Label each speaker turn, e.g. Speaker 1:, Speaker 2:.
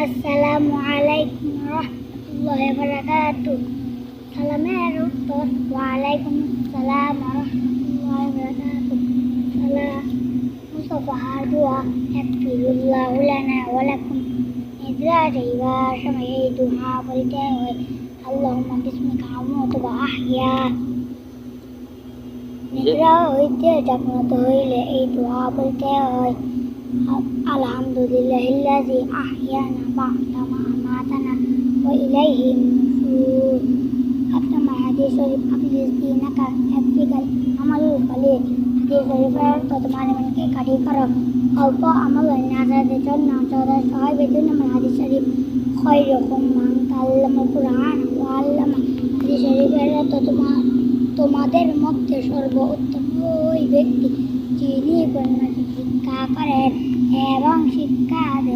Speaker 1: আসসালামু আলাইকুম রহমতুল্লাহি ওয়া বারাকাতুহু। সালামের উত্তর ওয়া আলাইকুম আসসালাম ওয়া রাহমাতুল্লাহি ওয়া বারাকাতুহু। সালাম মুসাফাহার দোয়া ইয়াগফিরুল্লাহু লানা ওয়া লাকুম। নিদ্রা যাইবার সময় এই দোয়া বলতে হয়, আল্লাহুম্মা বিসমিকা আমুতু ওয়া আহইয়া। নিদ্রা হইতে জাগ্রত হইলে এই দোয়া বলতে হয়, আলহামদুলিল্লাহিল্লাযী আহইয়ানা বা'দা মা আমাতানা ওয়া ইলাইহি নুশুর। আপনার হাদিস শরীফ আখলিস দীনাকা ইয়াকফিকাল আমালুল কলিল। হাদিস শরীফের অর্থ তোমার ইমানকে খাঁটি করো, অল্প আমল নাজাতের জন্য যথেষ্ট হয়। 2 নম্বর হাদিস শরীফ, খায়রুকুম মান তাআল্লামাল কুরআন ওয়া আল্লামা। হাদিস শরীফের অর্থ তোমাদের মধ্যে সর্বোত্তম ওই ব্যক্তি যিনি কোরআন শিক্ষা করেন এবং শিক্ষা দেন।